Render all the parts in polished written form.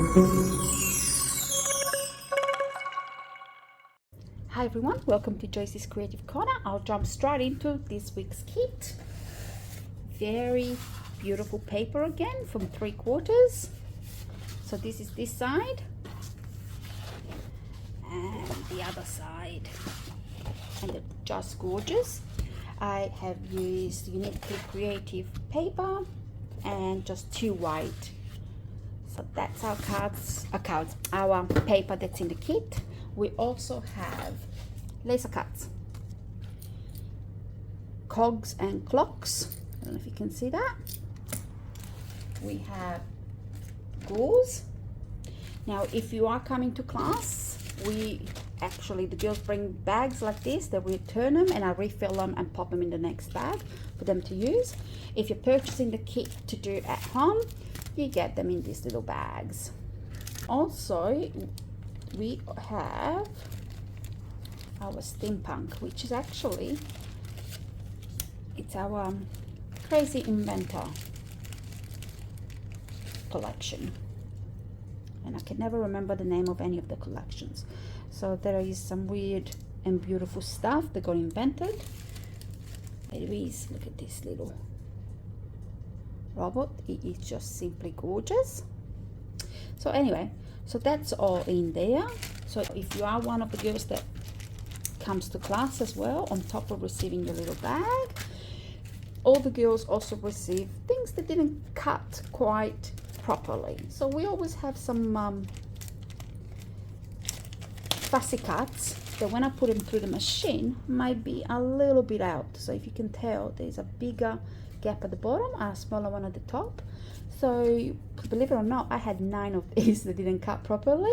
Hi everyone, welcome to Joyce's Creative Corner. I'll jump straight into this week's kit. Very beautiful paper again from 3/4. So this is this side and the other side, and they're just gorgeous. I have used Uniquely Creative paper and just 2 white. So that's our our paper that's in the kit. We also have laser cuts, cogs and clocks. I don't know if you can see that. We have gauze. Now if you are coming to class, the girls bring bags like this, they return them and I refill them and pop them in the next bag for them to use. If you're purchasing the kit to do at home, you get them in these little bags. Also, we have our steampunk, which is actually, it's our crazy inventor collection, and I can never remember the name of any of the collections. So there is some weird and beautiful stuff that got invented. There is, look at this little robot. It is just simply gorgeous. So anyway, so that's all in there. So if you are one of the girls that comes to class as well, on top of receiving your little bag, all the girls also receive things that didn't cut quite properly. So we always have some fussy cuts that when I put them through the machine might be a little bit out. So if you can tell, there's a bigger gap at the bottom and a smaller one at the top. So believe it or not, I had 9 of these that didn't cut properly.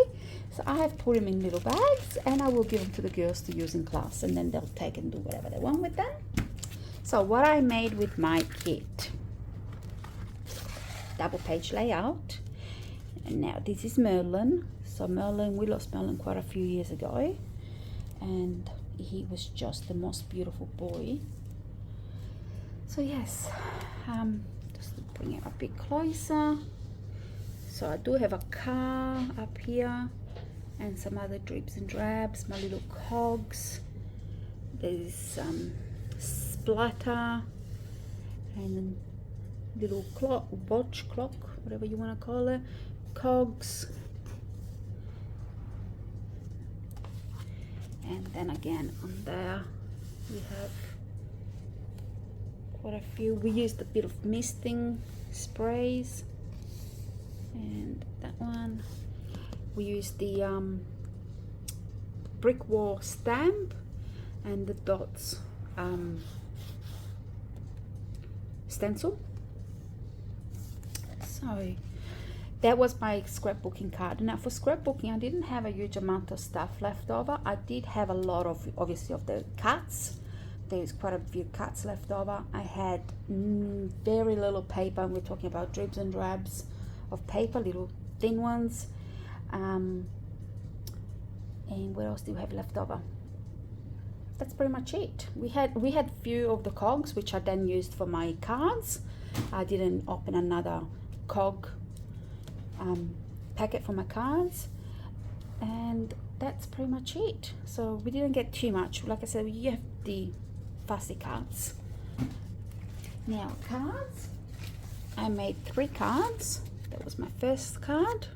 So I have put them in little bags and I will give them to the girls to use in class, and then they'll take and do whatever they want with them. So what I made with my kit: double page layout. And now this is Merlin. So Merlin, we lost Merlin quite a few years ago, and he was just the most beautiful boy. So yes, just to bring it a bit closer. So I do have a car up here and some other dribs and drabs, my little cogs. There's some splatter and little clock, watch clock, whatever you want to call it, cogs. And then again on there we have quite a few. We used a bit of misting sprays, and that one we used the brick wall stamp and the dots stencil. So that was my scrapbooking card. Now for scrapbooking, I didn't have a huge amount of stuff left over. I did have a lot of, obviously, of the cuts. There's quite a few cuts left over. I had very little paper. We're talking about dribs and drabs of paper, little thin ones. And what else do we have left over? That's pretty much it. We had few of the cogs, which I then used for my cards. I didn't open another cog packet for my cards, and that's pretty much it. So we didn't get too much. Like I said, we have the fussy cards. Now cards, I made 3 cards. That was my first card.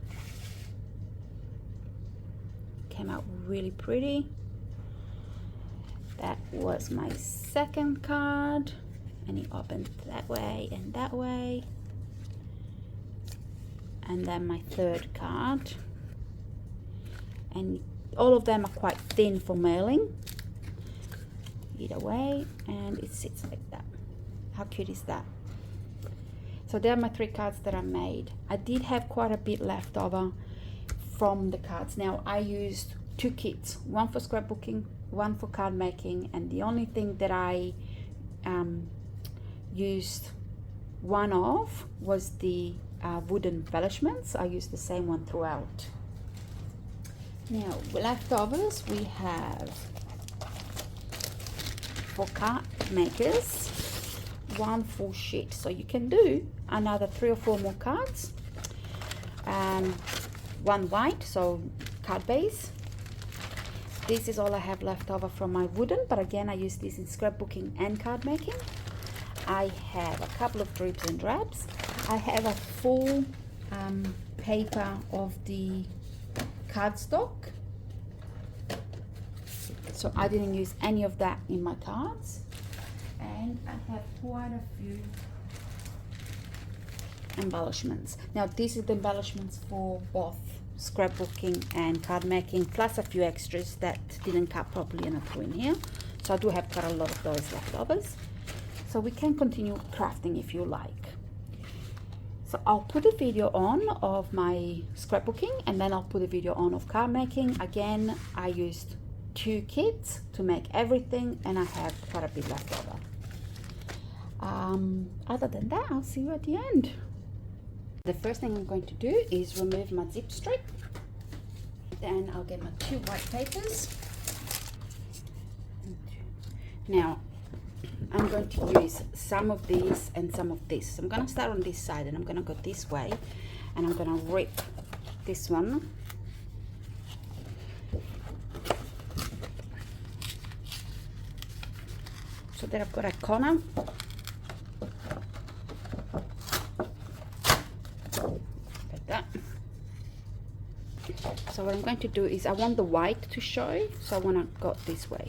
Came out really pretty. That was my second card, and it opened that way and that way. And then my third card, and all of them are quite thin for mailing either way, and it sits like that. How cute is that? So there are my 3 cards that I made. I did have quite a bit left over from the cards. Now I used 2 kits, one for scrapbooking, one for card making, and the only thing that I used one of was the wooden embellishments. I used the same one throughout. Now leftovers, we have, for card makers, 1 full sheet, so you can do another 3 or 4 more cards. one white, so card base. This is all I have left over from my wooden, but again I use this in scrapbooking and card making. I have a couple of dribs and drabs. I have a full paper of the cardstock, so I didn't use any of that in my cards. And I have quite a few embellishments. Now this is the embellishments for both scrapbooking and card making, plus a few extras that didn't cut properly and I threw in here. So I do have quite a lot of those leftovers. So we can continue crafting if you like. So I'll put a video on of my scrapbooking, and then I'll put a video on of card making. Again, I used 2 kits to make everything, and I have quite a bit left over. Other than that, I'll see you at the end. The first thing I'm going to do is remove my zip strip. Then I'll get my 2 white papers. Now, I'm going to use some of these and some of this. So I'm going to start on this side, and I'm going to go this way, and I'm going to rip this one. So that I've got a corner. Like that. So what I'm going to do is I want the white to show, so I want to go this way.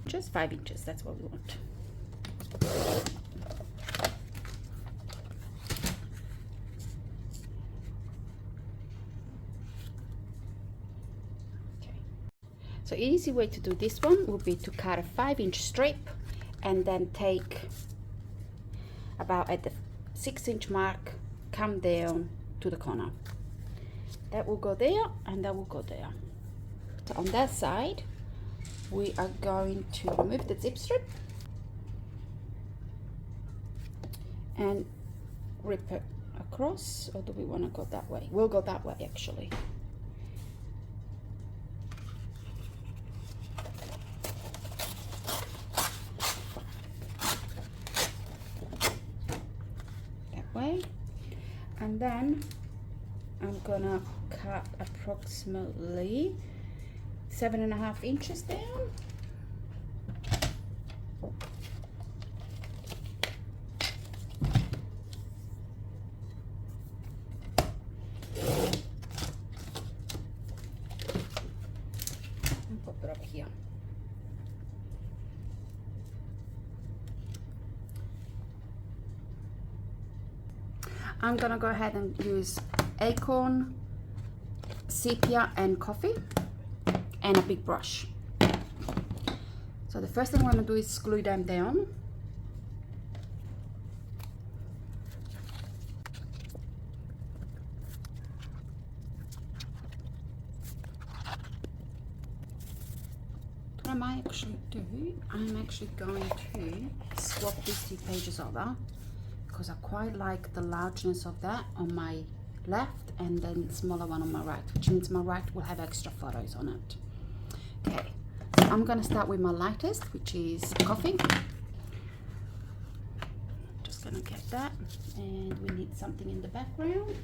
Just 5 inches, that's what we want. Okay. So easy way to do this one would be to cut a 5-inch strip and then take about at the 6-inch mark, come down to the corner. That will go there and that will go there. So on that side, we are going to remove the zip strip and rip it across, or do we want to go that way? We'll go that way actually. That way. And then I'm gonna cut approximately 7.5 inches down. And pop it up here. I'm gonna go ahead and use acorn, sepia and coffee, and a big brush. So the first thing I want to do is glue them down. What I might actually do, I'm actually going to swap these 2 pages over, because I quite like the largeness of that on my left and then smaller one on my right, which means my right will have extra photos on it. Okay, so I'm going to start with my lightest, which is coffee. Just going to get that, and we need something in the background.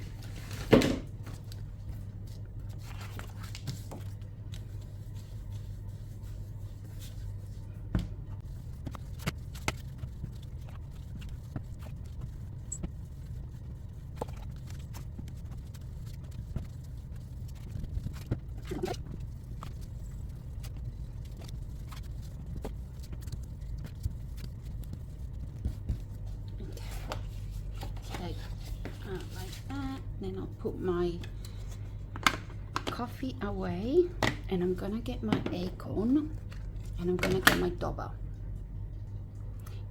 Like that. Then I'll put my coffee away, and I'm gonna get my acorn, and I'm gonna get my dauber.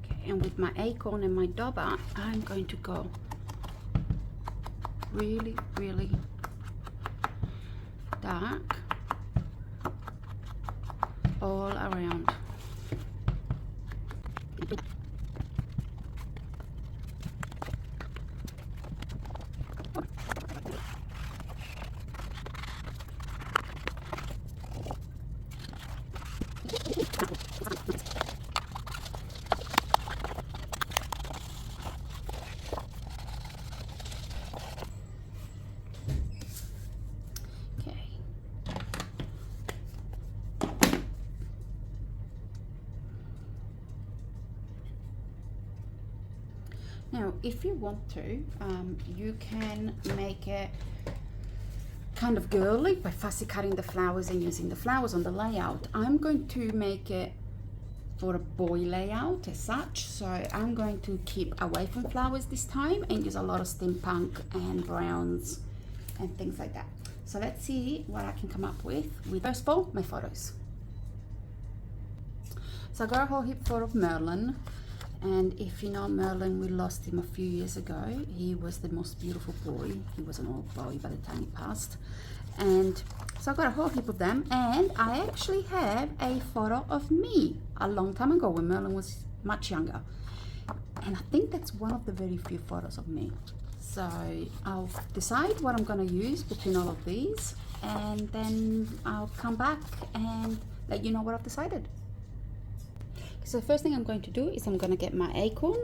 Okay, and with my acorn and my dauber, I'm going to go really, really dark all around. Now, if you want to, you can make it kind of girly by fussy cutting the flowers and using the flowers on the layout. I'm going to make it for a boy layout as such, so I'm going to keep away from flowers this time and use a lot of steampunk and browns and things like that. So let's see what I can come up with first of all, my photos. So I got a whole heap full of Merlin, and if you know Merlin, we lost him a few years ago. He was the most beautiful boy. He was an old boy by the time he passed. And so I got a whole heap of them, and I actually have a photo of me a long time ago when Merlin was much younger. And I think that's one of the very few photos of me. So I'll decide what I'm going to use between all of these, and then I'll come back and let you know what I've decided. So the first thing I'm going to do is I'm going to get my acorn,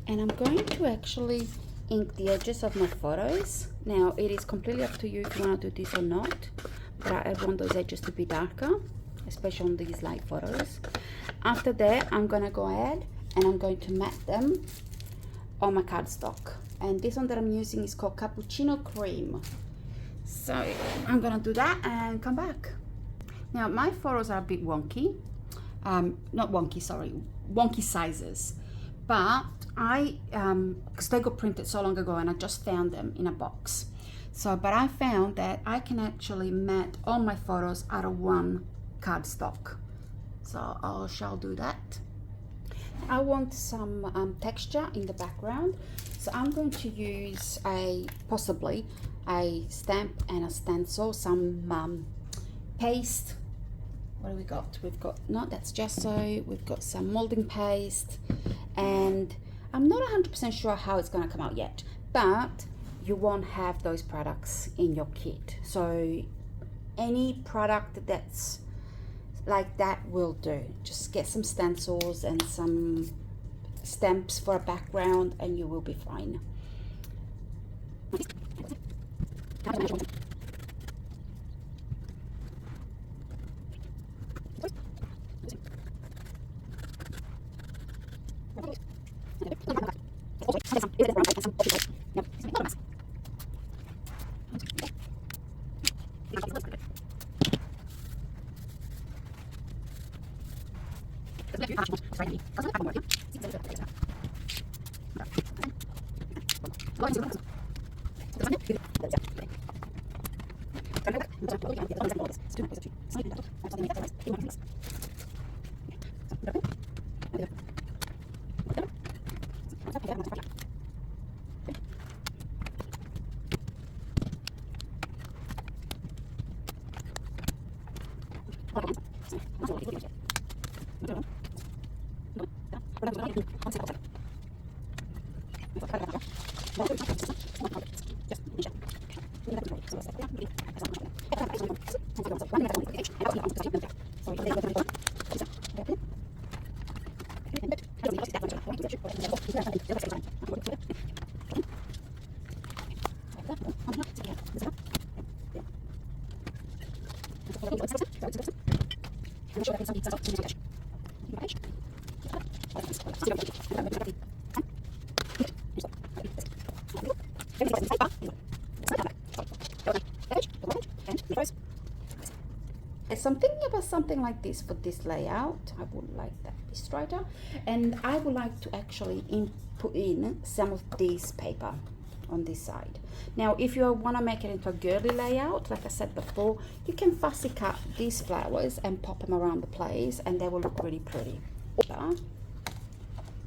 and I'm going to actually ink the edges of my photos. Now it is completely up to you if you want to do this or not, but I want those edges to be darker, especially on these light photos. After that, I'm going to go ahead and I'm going to matte them on my cardstock, and this one that I'm using is called Cappuccino Cream. So I'm going to do that and come back. Now my photos are a bit wonky. Not wonky, sorry, wonky sizes, but because they got printed so long ago and I just found them in a box. So, but I found that I can actually matte all my photos out of one cardstock. So I shall do that. I want some texture in the background, so I'm going to use possibly a stamp and a stencil, some paste. What do we got? We've got, no, that's gesso. We've got some molding paste, and I'm not 100% sure how it's going to come out yet, but you won't have those products in your kit. So any product that's like that will do. Just get some stencils and some stamps for a background and you will be fine. So I'm thinking about something like this for this layout. I would like that be straighter, and I would like to actually put in some of this paper on this side. Now if you want to make it into a girly layout, like I said before, you can fussy cut these flowers and pop them around the place and they will look really pretty. But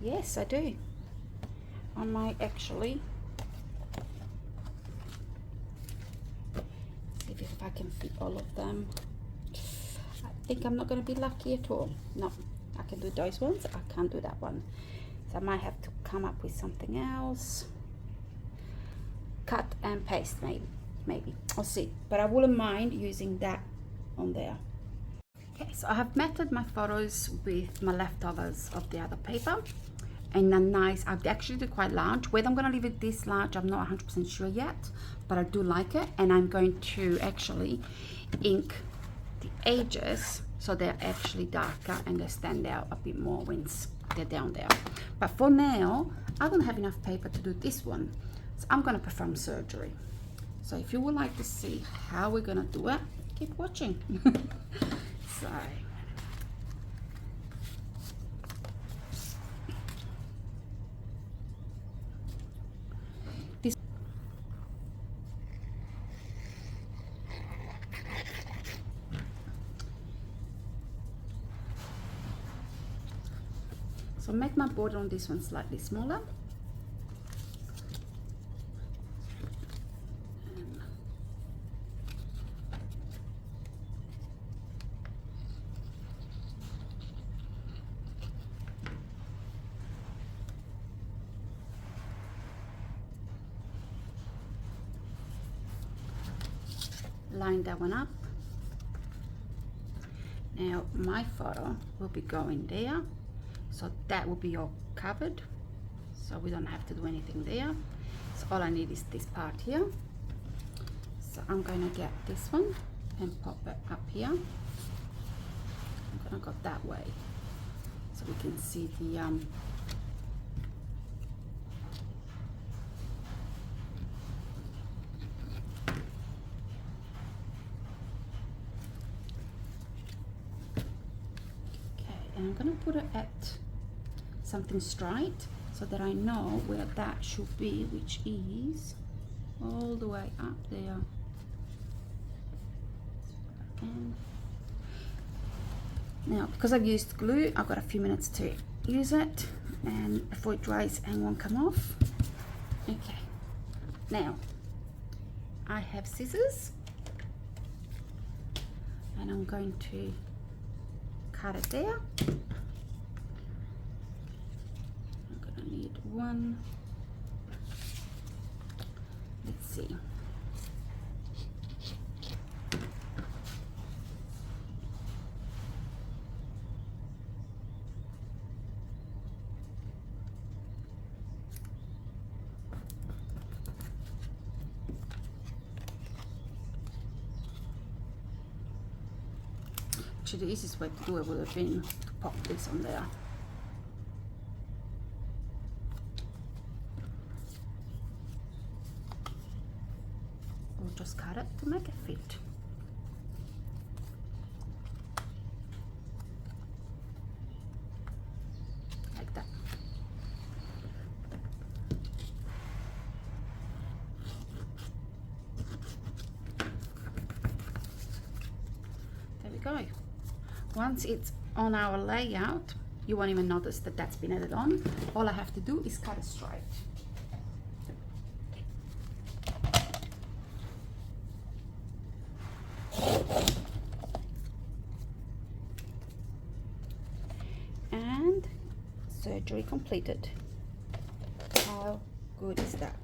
yes, I do. I might actually see if I can fit all of them. I think I'm not going to be lucky at all. No, I can do those ones, I can't do that one. So I might have to come up with something else. Cut and paste, maybe. I'll see. But I wouldn't mind using that on there. Okay, so I have matted my photos with my leftovers of the other paper. And a nice, I've actually did quite large. Whether I'm going to leave it this large, I'm not 100% sure yet. But I do like it. And I'm going to actually ink the edges. so they're actually darker and they stand out a bit more when they're down there. But for now, I don't have enough paper to do this one, so I'm going to perform surgery. So if you would like to see how we're going to do it, keep watching. So So make my border on this one slightly smaller. Line that one up. Now my photo will be going there. So that will be all covered, so we don't have to do anything there. So all I need is this part here. So I'm going to get this one and pop it up here. I'm going to go that way so we can see the okay, and I'm going to put it at something straight so that I know where that should be, which is all the way up there. And now, because I've used glue, I've got a few minutes to use it, and before it dries and won't come off. Okay, now I have scissors and I'm going to cut it there. Need one. Let's see. Actually, the easiest way to do it would have been to pop this on there. Just cut it to make it fit. Like that. There we go. Once it's on our layout, you won't even notice that that's been added on. All I have to do is cut it straight. And surgery completed. How good is that?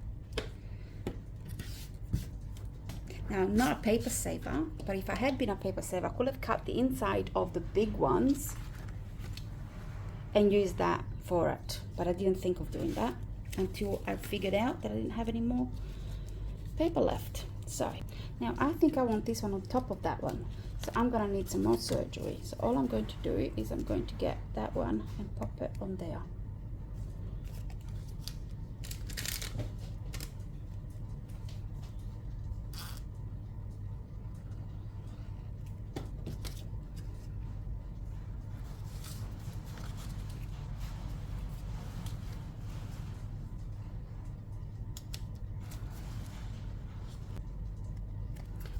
Now, I'm not a paper saver, but if I had been a paper saver, I could have cut the inside of the big ones and used that for it. But I didn't think of doing that until I figured out that I didn't have any more paper left. So now I think I want this one on top of that one. So I'm gonna need some more surgery. So all I'm going to do is I'm going to get that one and pop it on there.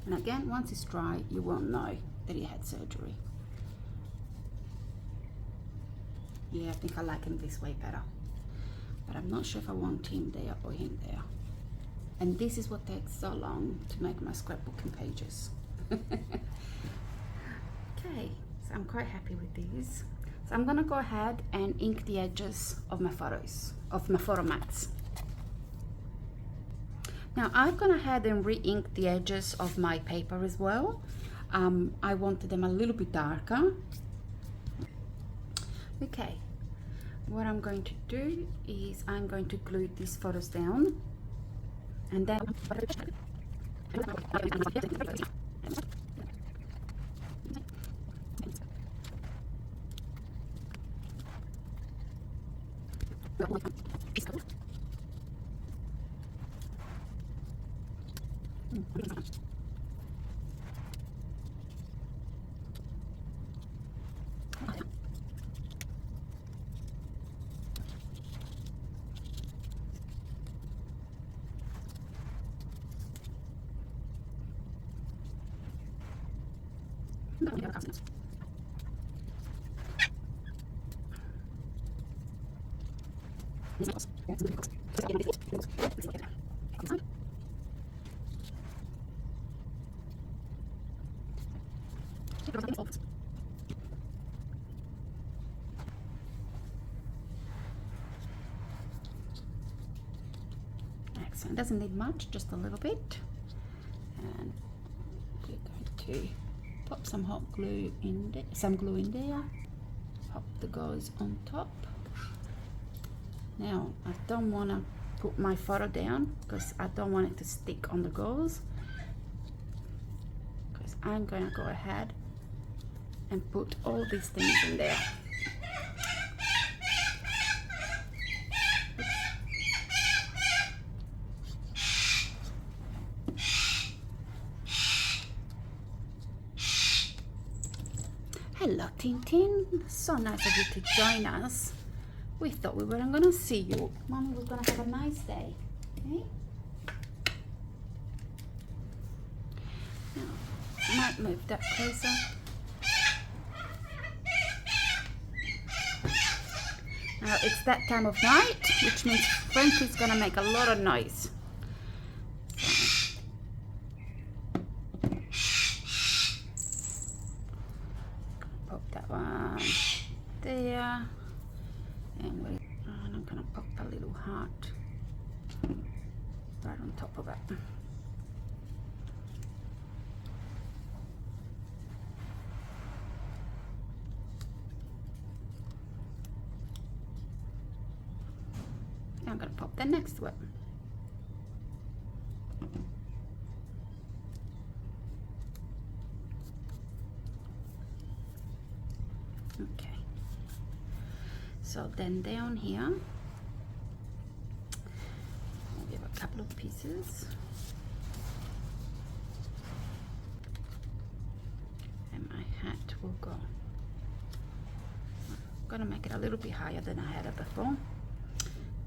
And again, once it's dry, you won't know that he had surgery. Yeah, I think I like him this way better. But I'm not sure if I want him there or him there. And this is what takes so long to make my scrapbooking pages. Okay, so I'm quite happy with these. So I'm gonna go ahead and ink the edges of my photos, of my photo mats. Now I've gone ahead and re-inked the edges of my paper as well. I wanted them a little bit darker. Okay, what I'm going to do is I'm going to glue these photos down, and then Excellent. Doesn't need much, just a little bit. And we're going to pop some hot glue in there, pop the gauze on top. Now I don't want to put my photo down because I don't want it to stick on the gauze, because I'm going to go ahead and put all these things in there. Hello Tintin, so nice of you to join us. We thought we weren't gonna see you. Mommy was gonna have a nice day. Okay? Now, I might move that closer. Now it's that time of night, which means Frankie's gonna make a lot of noise. Pop that one there. And I'm gonna pop a little heart right on top of it. I'm gonna pop the next one. Okay. So then down here, we have a couple of pieces. And my hat will go. I'm gonna make it a little bit higher than I had it before.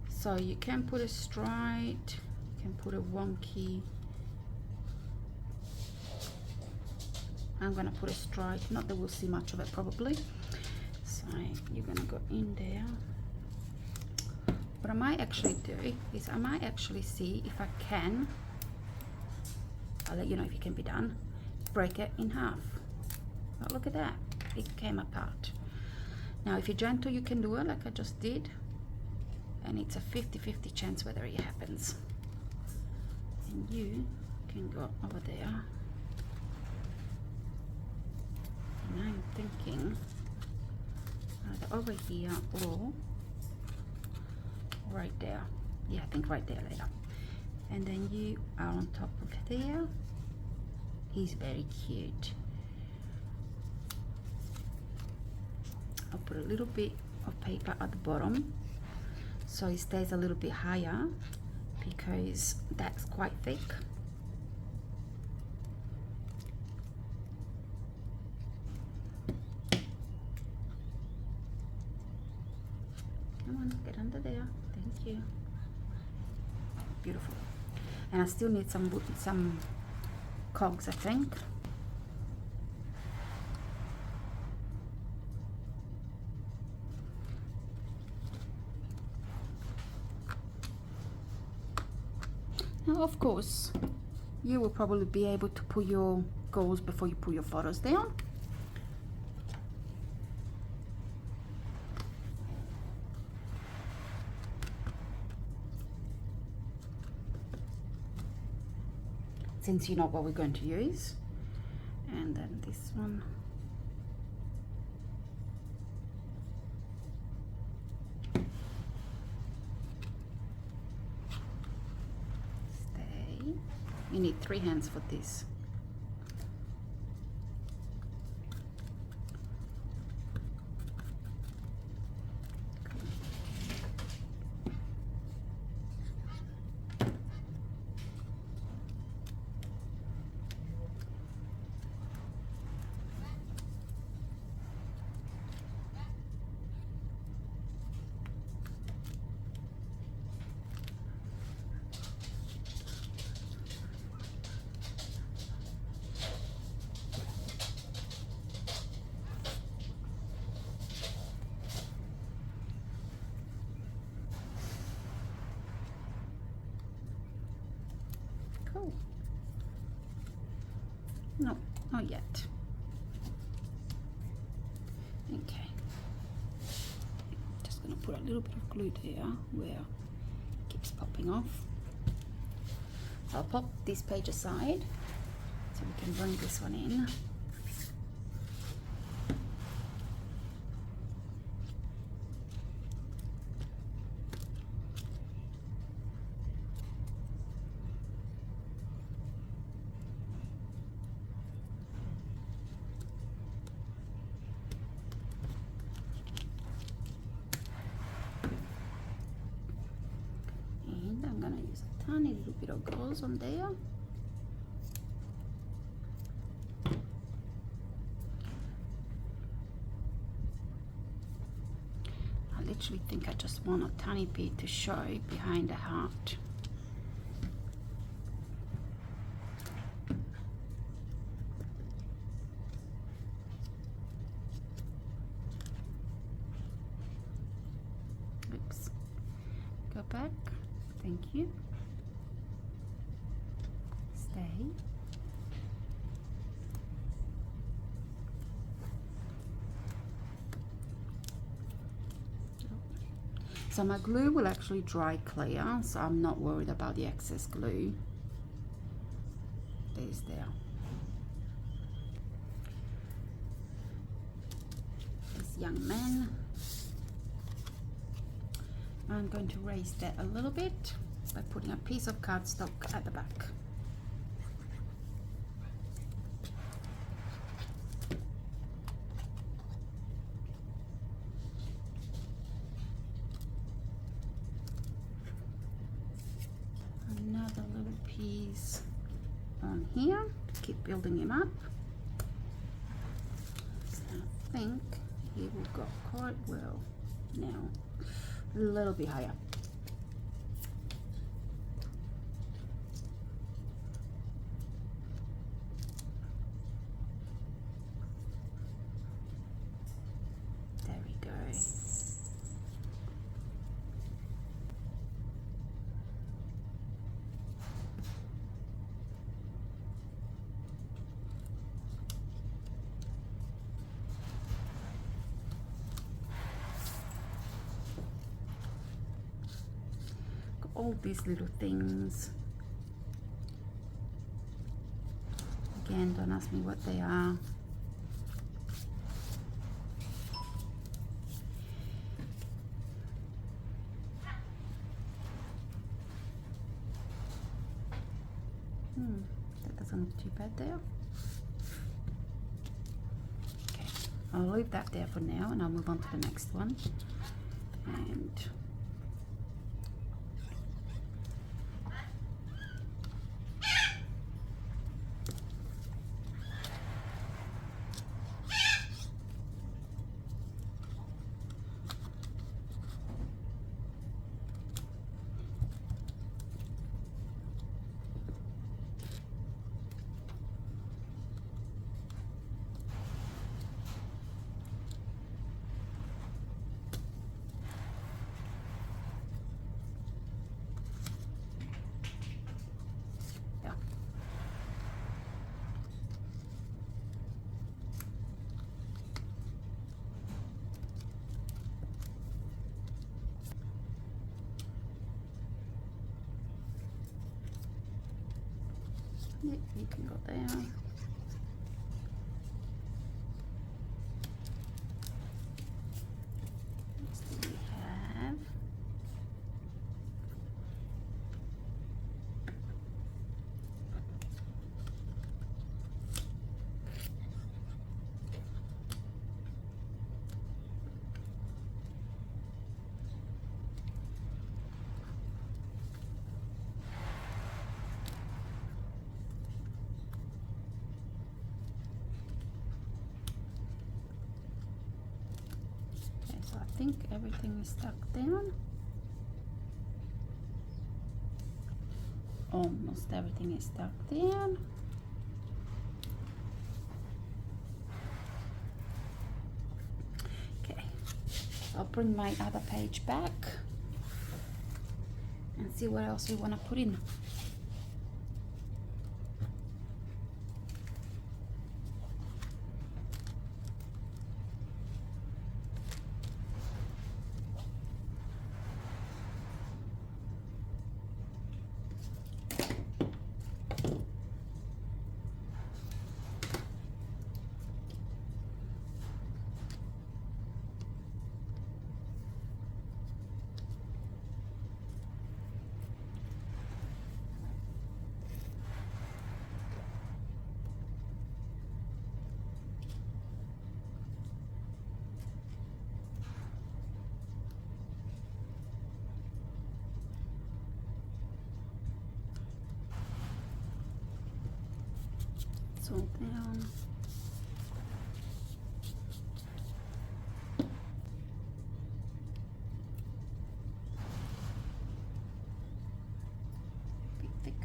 So you can put a straight, you can put a wonky. I'm gonna put a straight, not that we'll see much of it probably. So you're gonna go in there. What I might actually do is I might actually see if I can, I'll let you know if it can be done, break it in half. Oh, look at that, it came apart. Now if you're gentle you can do it like I just did, and it's a 50-50 chance whether it happens. And you can go over there. And I'm thinking either over here or right there. Yeah, I think right there later. And then you are on top of there. He's very cute. I'll put a little bit of paper at the bottom so it stays a little bit higher because that's quite thick. Come on, get under there. Thank you. Beautiful. And I still need some cogs, I think. Now, of course, you will probably be able to put your goals before you put your photos down. Since you know what we're going to use. And then this one. Stay. You need 3 hands for this. not yet. Okay, just gonna put a little bit of glue there where it keeps popping off. I'll pop this page aside so we can bring this one in. And I'm gonna use a tiny little bit of gauze on there. I literally think I just want a tiny bit to show behind the heart. Oops. Go back. Thank you. Stay. So my glue will actually dry clear, so I'm not worried about the excess glue. There's there. This young man. I'm going to raise that a little bit by putting a piece of cardstock at the back. Another little piece on here to keep building him up. So I think he will go quite well now. A little bit higher. There we go. All these little things. Again, don't ask me what they are. That doesn't look too bad there. Okay, I'll leave that there for now and I'll move on to the next one. And yep, you can go there. Next we have I think everything is stuck down. Almost everything is stuck down. Okay, I'll bring my other page back and see what else we want to put in.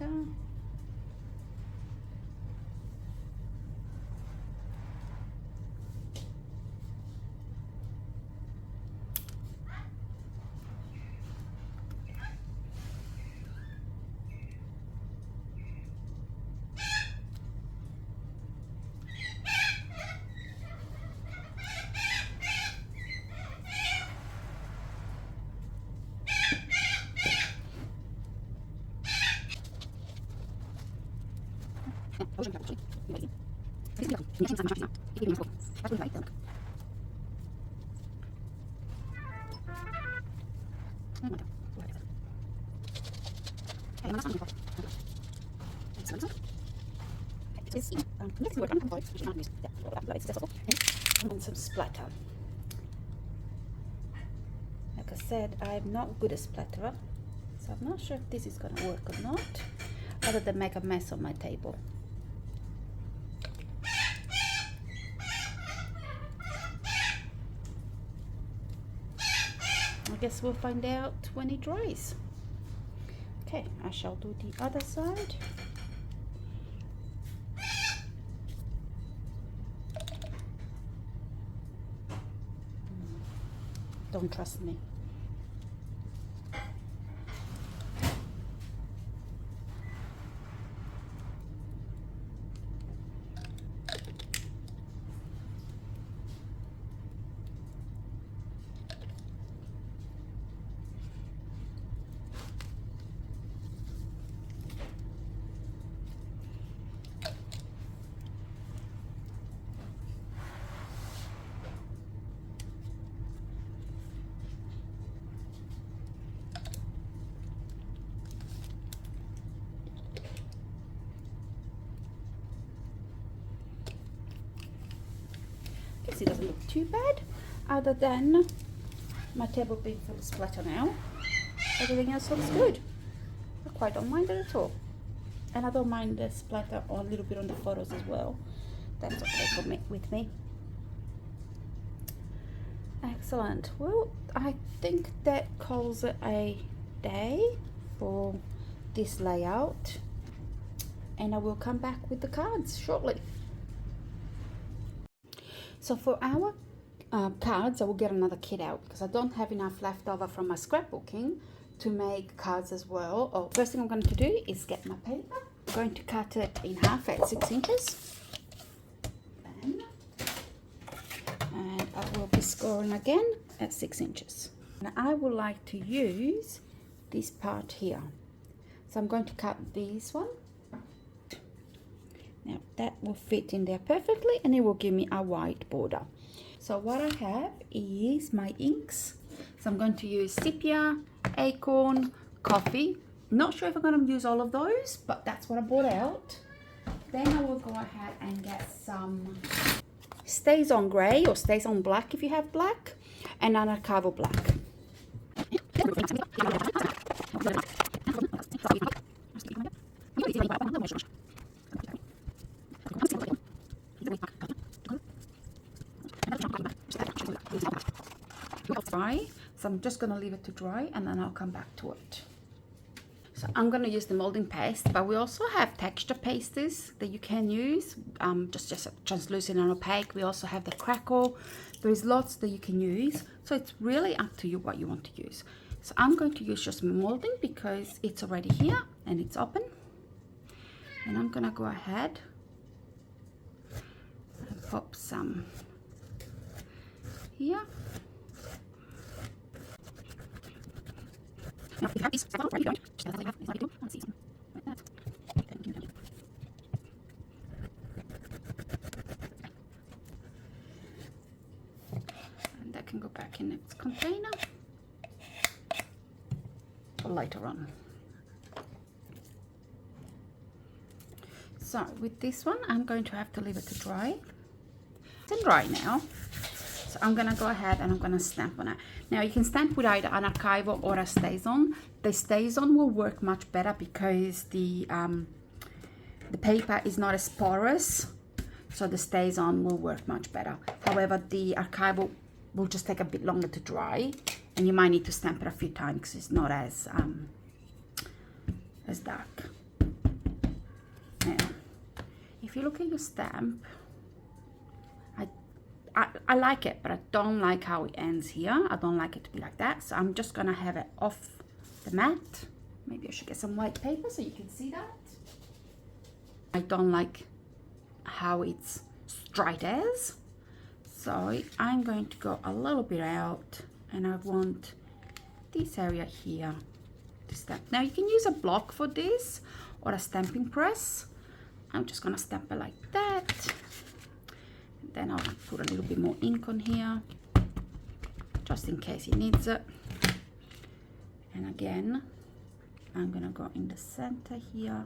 sticker. And some splatter. Like I said, I'm not good at splatterer, so I'm not sure if this is going to work or not, other than make a mess on my table. I guess we'll find out when it dries. Okay, I shall do the other side. Don't trust me. Guess it doesn't look too bad, other than my table being full of splatter now. Everything else looks good. I quite don't mind it at all. And I don't mind the splatter a little bit on the photos as well. That's okay for me, with me. Excellent. Well, I think that calls it a day for this layout. And I will come back with the cards shortly. So for our cards, I will get another kit out because I don't have enough left over from my scrapbooking to make cards as well. Oh, first thing I'm going to do is get my paper. I'm going to cut it in half at 6 inches. And I will be scoring again at 6 inches. Now I would like to use this part here. So I'm going to cut this one. Now that will fit in there perfectly and it will give me a white border. So what I have is my inks. So I'm going to use sepia, acorn, coffee. Not sure if I'm going to use all of those, but that's what I bought out. Then I will go ahead and get some Stays On Grey or Stays On Black if you have black, and an archival black. Dry, so I'm just going to leave it to dry and then I'll come back to it. So I'm going to use the molding paste, but we also have texture pastes that you can use, just translucent and opaque. We also have the crackle. There's lots that you can use, so it's really up to you what you want to use. So I'm going to use just molding because it's already here and it's open, and I'm going to go ahead and pop some here. Now, if you have these several, you don't. Just as I have, is what I do. Let's see some like that. And that can go back in its container for later on. So with this one, I'm going to have to leave it to dry. It's dry now. So I'm going to go ahead and I'm going to stamp on it. Now you can stamp with either an archival or a Stays On. The Stays On will work much better because the paper is not as porous. So the Stays On will work much better. However, the archival will just take a bit longer to dry. And you might need to stamp it a few times because it's not as dark. if you look at your stamp, I like it, but I don't like how it ends here. I don't like it to be like that, so I'm just gonna have it off the mat. Maybe I should get some white paper so you can see that. I don't like how it's straight as, so I'm going to go a little bit out, and I want this area here to stamp. Now you can use a block for this or a stamping press. I'm just gonna stamp it like that. Then I'll put a little bit more ink on here, just in case it needs it. And again, I'm gonna go in the center here.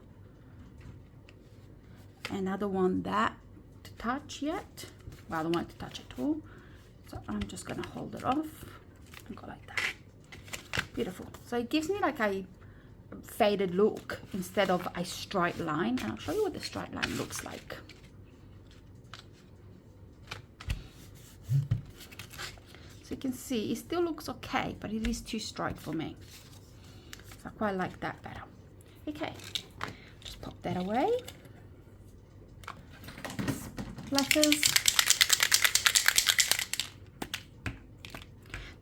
And I don't want that to touch yet. Well, I don't want it to touch at all. So I'm just gonna hold it off and go like that. Beautiful. So it gives me like a faded look instead of a straight line. And I'll show you what the straight line looks like. So you can see it still looks okay, but it is too straight for me. So I quite like that better. Okay, just pop that away. Splatters.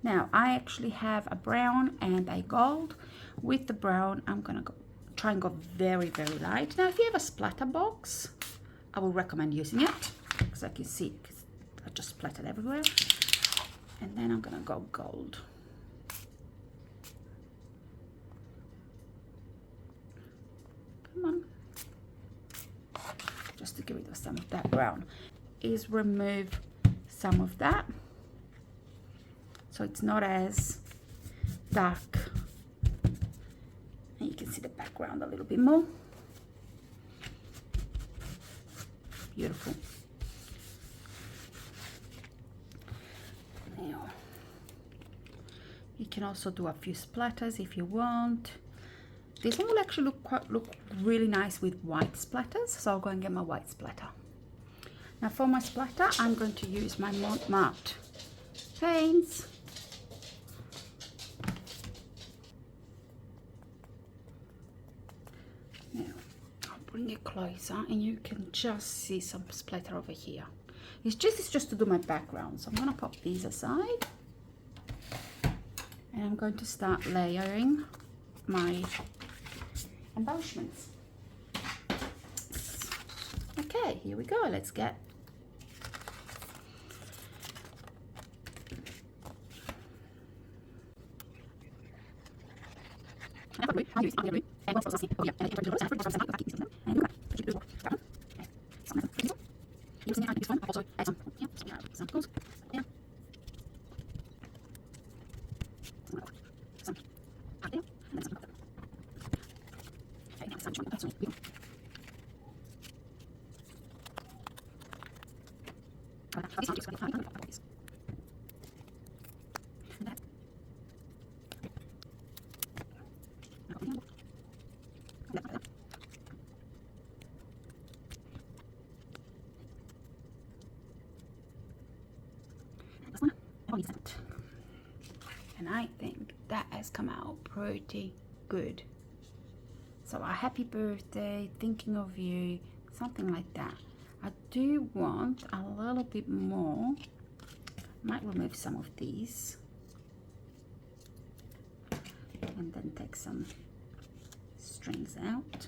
Now I actually have a brown and a gold. With the brown, I'm gonna try and go very, very light. Now if you have a splatter box, I will recommend using it, because I can see I just splattered everywhere. And then I'm gonna go gold. Come on. Just to get rid of some of that brown. Is remove some of that, so it's not as dark. And you can see the background a little bit more. Beautiful. Now, you can also do a few splatters if you want. This one will actually look really nice with white splatters, so I'll go and get my white splatter. Now for my splatter, I'm going to use my matte paints. Now I'll bring it closer and you can just see some splatter over here. It's just to do my background, so I'm going to pop these aside and I'm going to start layering my embellishments. Okay, here we go. Let's get and I think that has come out pretty good. So a happy birthday, thinking of you, something like that. I do want a little bit more. Might remove some of these and then take some strings out.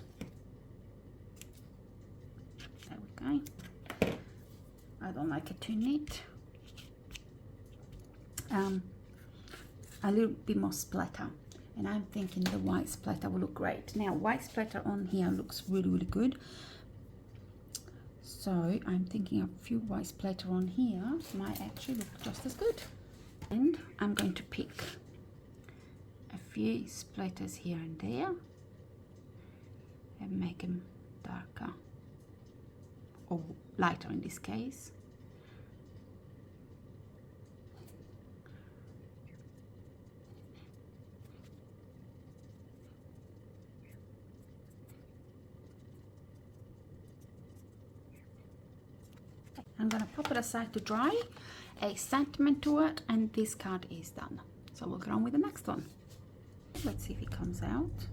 There we go. I don't like it too neat. A little bit more splatter, and I'm thinking the white splatter will look great. Now white splatter on here looks really good, so I'm thinking a few white splatter on here might actually look just as good. And I'm going to pick a few splatters here and there and make them darker or lighter in this case. I'm going to pop it aside to dry, a sentiment to it, and this card is done. So we'll get on with the next one. Let's see if it comes out.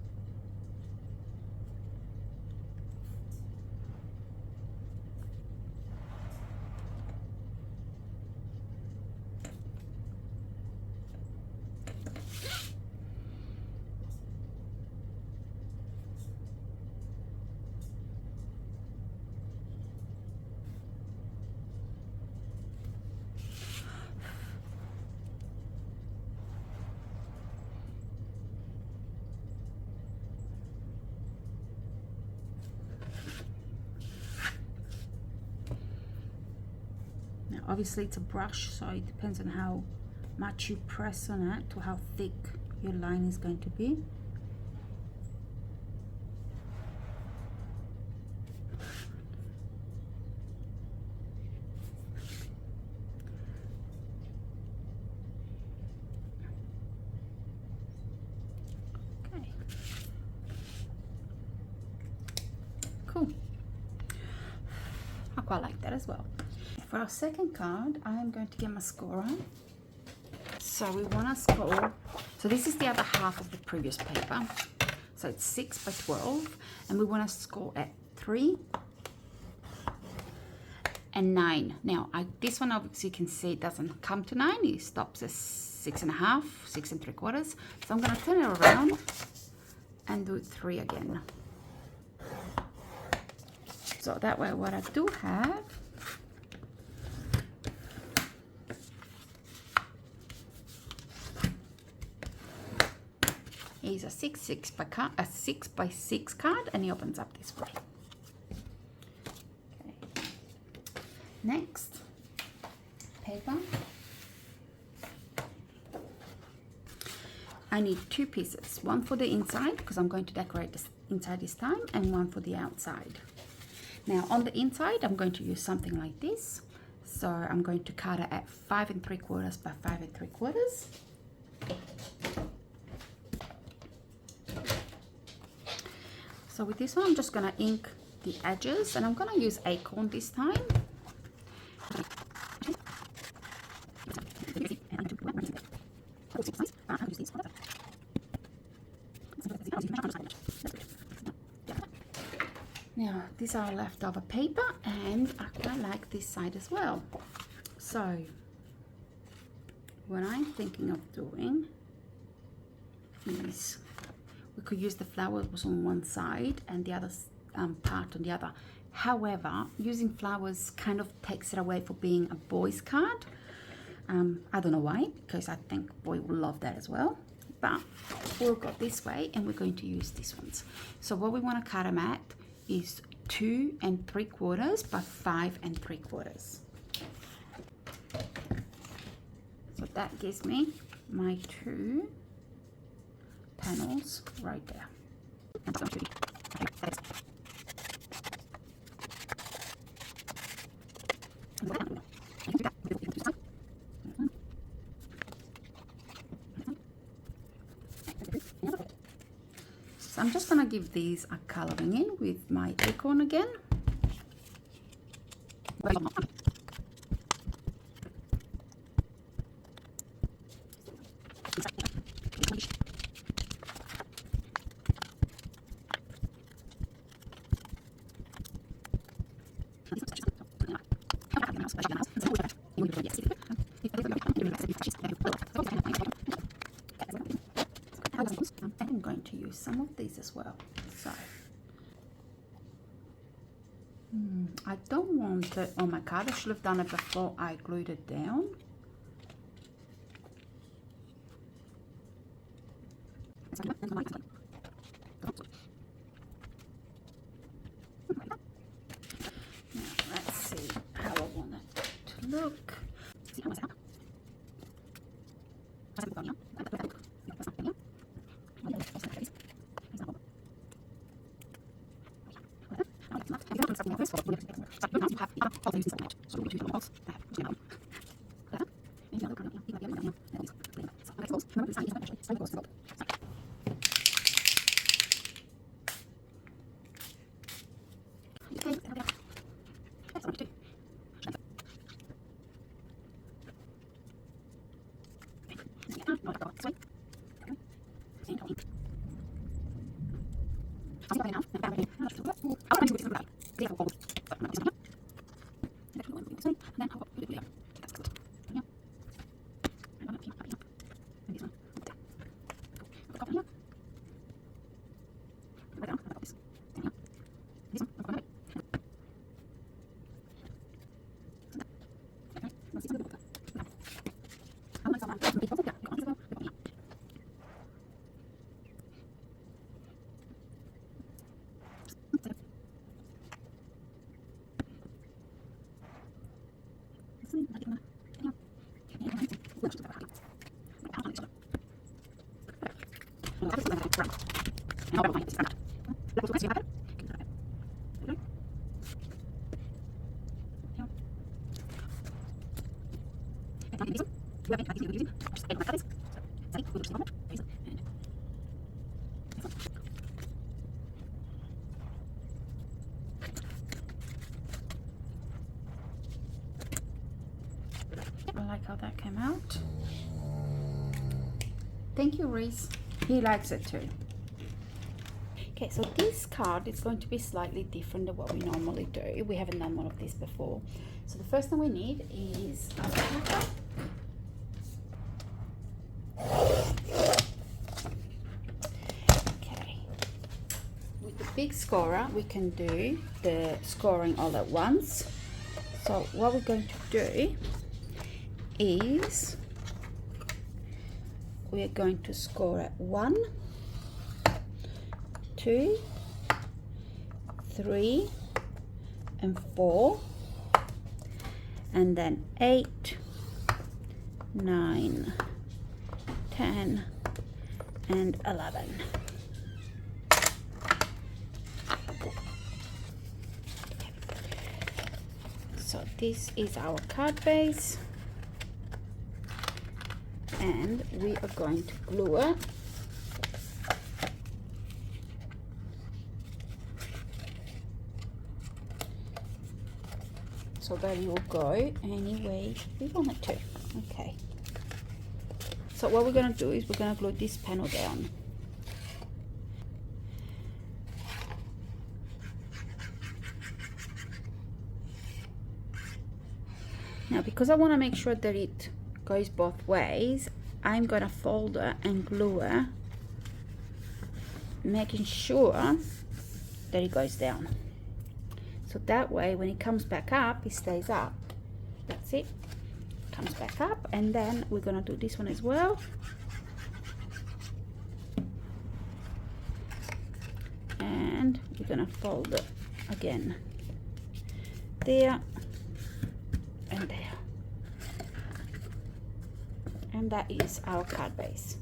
Obviously it's a brush, so it depends on how much you press on it to how thick your line is going to be. Cool. I quite like that as well. For our second card, I am going to get my scorer. So we want to score. So this is the other half of the previous paper. So it's 6 by 12, and we want to score at 3 and 9. Now, this one obviously you can see it doesn't come to 9. It stops at 6.5, 6 3/4. So I'm going to turn it around and do 3 again. So that way what I do have is a 6 by 6 card, and it opens up this way. Okay. Next paper. I need 2 pieces, one for the inside because I'm going to decorate this inside this time, and one for the outside. Now on the inside I'm going to use something like this. So I'm going to cut it at 5 3/4 by 5 3/4. So with this one I'm just going to ink the edges, and I'm going to use acorn this time. Now these are leftover paper, and I quite like this side as well. So what I'm thinking of doing is we could use the flowers on one side and the other part on the other. However, using flowers kind of takes it away from being a boy's card. I don't know why, because I think boy will love that as well. But we'll go this way, and we're going to use these ones. So what we want to cut them at is 2 3/4 by 5 3/4. So that gives me my 2 panels right there. So I'm just gonna give these a coloring in with my acorn again. I'm going to use some of these as well. So I don't want it on my card. I should have done it before I glued it down. Now let's see how I want it to look. I like how that came out. Thank you, Reese. He likes it too. Okay, so this card is going to be slightly different than what we normally do. We haven't done one of these before. So the first thing we need is a paper. Okay, with the big scorer, we can do the scoring all at once. So what we're going to do is we're going to score at 1, 2, 3, and 4, and then 8, 9, 10, and 11. So this is our card base, and we are going to glue it so that it will go any way we want it to. Okay, so what we're going to do is we're going to glue this panel down. Now, because I want to make sure that it goes both ways, I'm going to fold it and glue it, making sure that it goes down. So that way, when it comes back up, it stays up. That's it. Comes back up, and then we're going to do this one as well. And we're going to fold it again. There. And there. And that is our card base.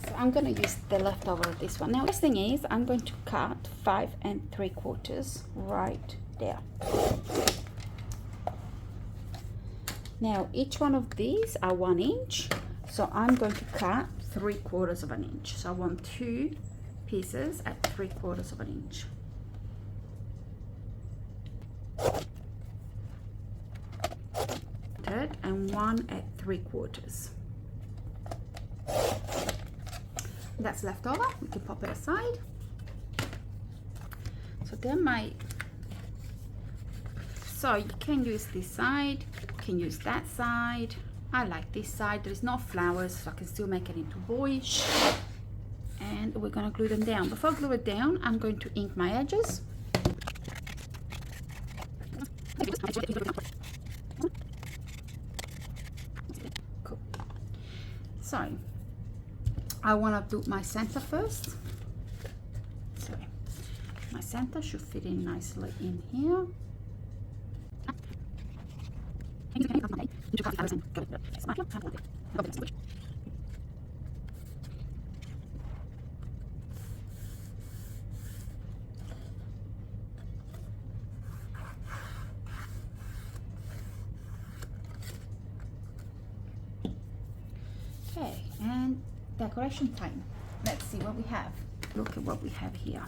So I'm going to use the leftover of this one. Now, this thing is, I'm going to cut 5 3/4 right there. Now, each one of these are 1 inch, so I'm going to cut 3/4 of an inch. So I want 2 pieces at 3/4 of an inch. And 1 at 3/4. That's left over. We can pop it aside. So then so you can use this side, you can use that side. I like this side. There is no flowers, so I can still make it into boyish. And we're going to glue them down. Before I glue it down, I'm going to ink my edges. Cool. So I want to do my center first. So my center should fit in nicely in here. Okay, and decoration time. Let's see what we have. Look at what we have here.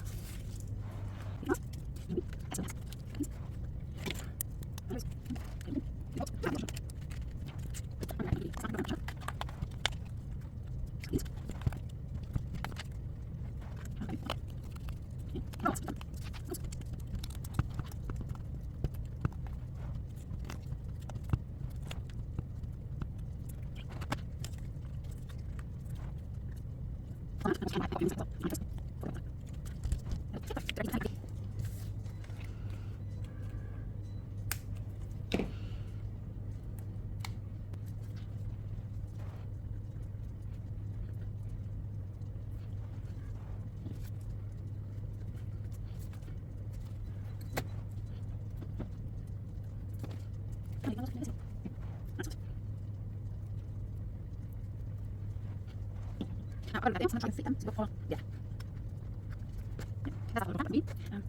I don't know, I'm trying to fit them. So yeah. That's all me. Yeah.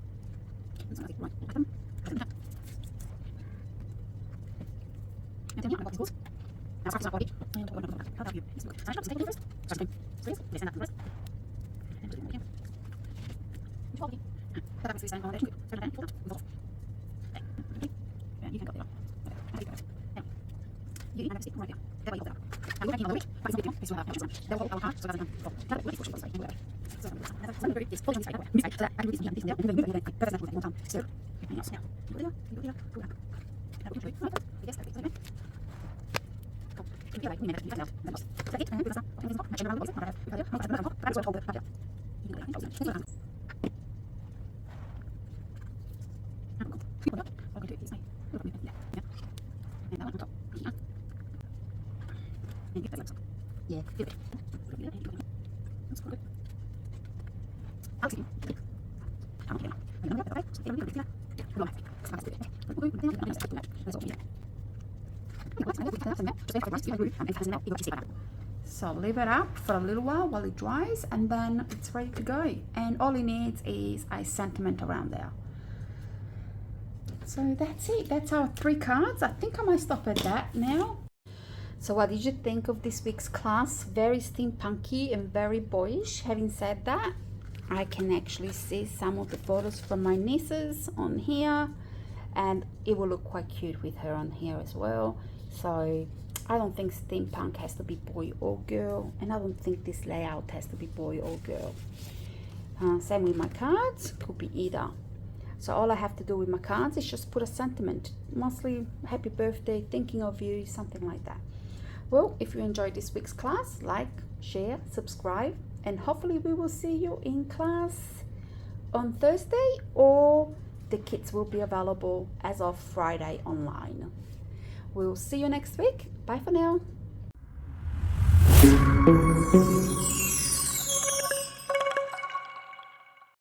So leave it up for a little while it dries, and then it's ready to go. And all it needs is a sentiment around there. So that's it. That's our 3 cards. I think I might stop at that now. So what did you think of this week's class? Very steampunky and very boyish. Having said that, I can actually see some of the photos from my nieces on here, and it will look quite cute with her on here as well. So I don't think steampunk has to be boy or girl, and I don't think this layout has to be boy or girl. Same with my cards, could be either. So all I have to do with my cards is just put a sentiment, mostly happy birthday, thinking of you, something like that. Well, if you enjoyed this week's class, like, share, subscribe, and hopefully we will see you in class on Thursday, or the kits will be available as of Friday online. We'll see you next week. Bye for now.